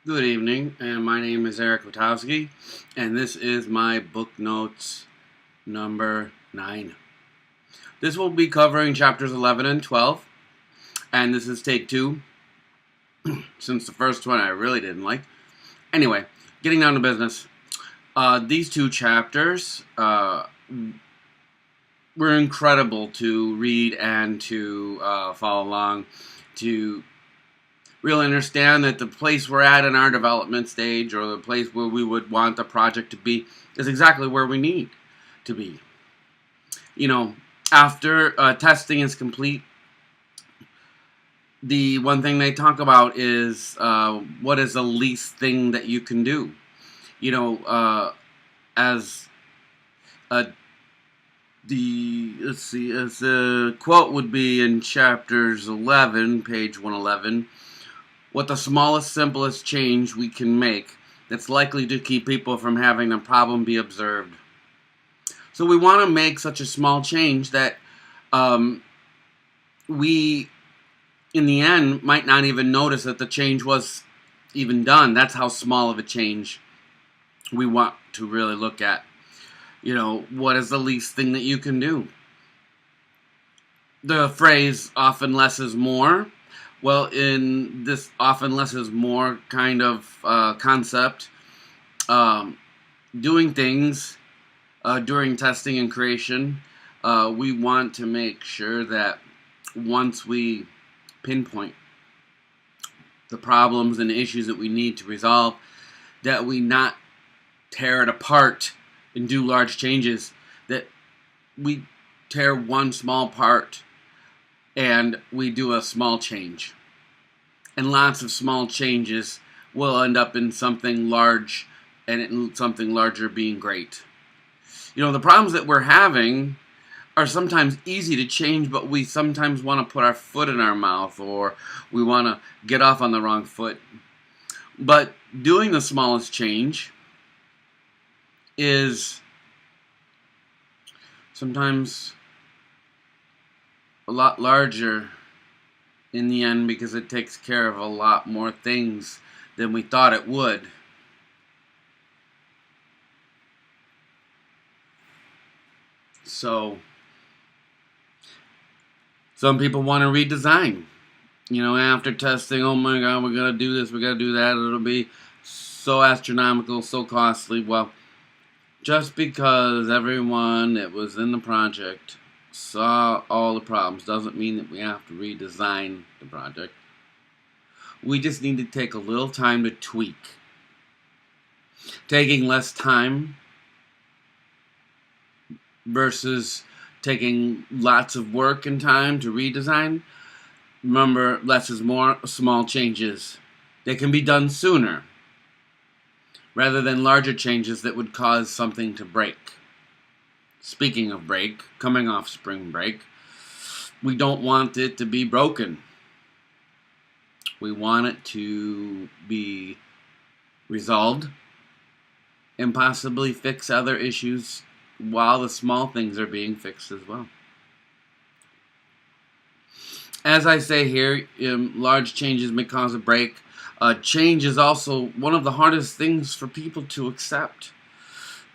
Good evening, and my name is Eric Witowski, and this is my book notes number 9. This will be covering chapters 11 and 12, and this is take 2, since the first one I really didn't like. Anyway, getting down to business. These 2 chapters were incredible to read and to follow along, to really understand that the place we're at in our development stage, or the place where we would want the project to be, is exactly where we need to be. After testing is complete, the one thing they talk about is what is the least thing that you can do. As the quote would be in chapters 11, page 111. What the smallest, simplest change we can make that's likely to keep people from having a problem be observed. So we want to make such a small change that we, in the end, might not even notice that the change was even done. That's how small of a change we want to really look at. What is the least thing that you can do? The phrase, often less is more. Well, in this often less is more kind of concept, doing things during testing and creation, we want to make sure that once we pinpoint the problems and issues that we need to resolve, that we not tear it apart and do large changes, that we tear one small part and we do a small change. And lots of small changes will end up in something large, and something larger being great. The problems that we're having are sometimes easy to change, but we sometimes want to put our foot in our mouth, or we want to get off on the wrong foot. But doing the smallest change is sometimes a lot larger in the end, because it takes care of a lot more things than we thought it would. So some people want to redesign. After testing, oh my God, we're going to do this, we're going to do that, it'll be so astronomical, so costly. Well, just because everyone that was in the project saw all the problems doesn't mean that we have to redesign the project. We just need to take a little time to tweak. Taking less time versus taking lots of work and time to redesign. Remember, less is more. Small changes, they can be done sooner, rather than larger changes that would cause something to break. Speaking of break, coming off spring break, we don't want it to be broken. We want it to be resolved and possibly fix other issues while the small things are being fixed as well. As I say here, large changes may cause a break. Change is also one of the hardest things for people to accept.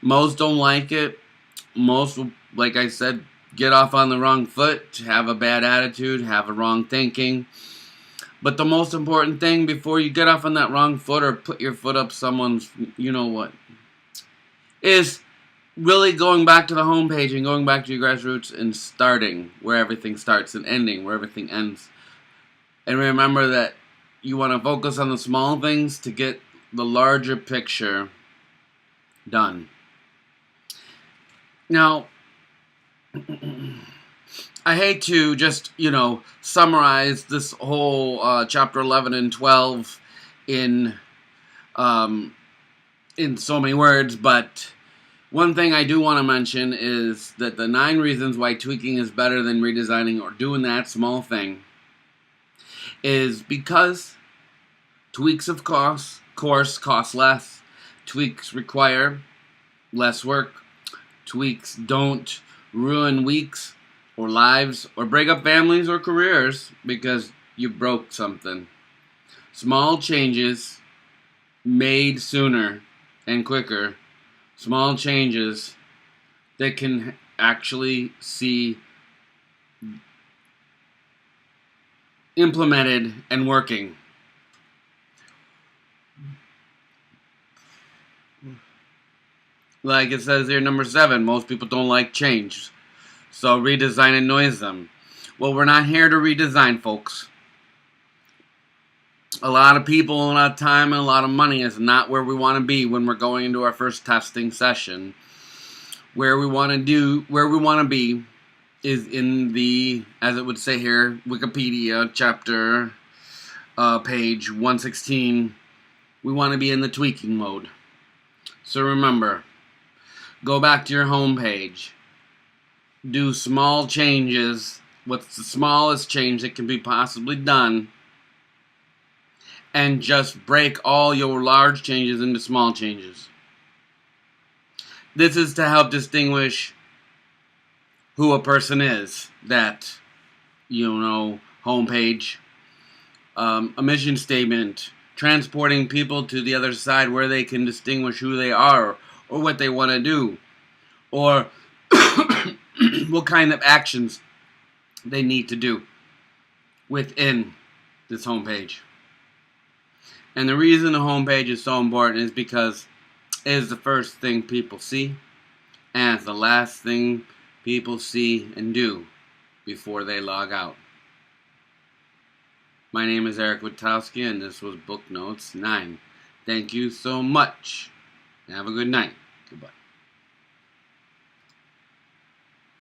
Most don't like it. Most will, like I said, get off on the wrong foot, have a bad attitude, have a wrong thinking. But the most important thing before you get off on that wrong foot or put your foot up someone's, is really going back to the homepage and going back to your grassroots and starting where everything starts and ending where everything ends. And remember that you want to focus on the small things to get the larger picture done. Now, I hate to just, summarize this whole chapter 11 and 12 in so many words, but one thing I do want to mention is that the 9 reasons why tweaking is better than redesigning or doing that small thing is because tweaks, of course, cost less. Tweaks require less work. Tweaks don't ruin weeks or lives or break up families or careers because you broke something. Small changes made sooner and quicker, small changes that can actually see implemented and working. Like it says here, number 7, most people don't like change, so redesign annoys them. Well, we're not here to redesign, folks. A lot of people, a lot of time, and a lot of money is not where we want to be when we're going into our first testing session. Where we want to be is in the, as it would say here, Wikipedia chapter, page 116. We want to be in the tweaking mode. So remember, go back to your home page. Do small changes. What's the smallest change that can be possibly done? And just break all your large changes into small changes. This is to help distinguish who a person is. That, homepage, a mission statement, transporting people to the other side where they can distinguish who they are or what they want to do, or what kind of actions they need to do within this homepage. And the reason the homepage is so important is because it is the first thing people see, and it's the last thing people see and do before they log out. My name is Eric Witowski, and this was Book Notes 9. Thank you so much. Have a good night. Goodbye.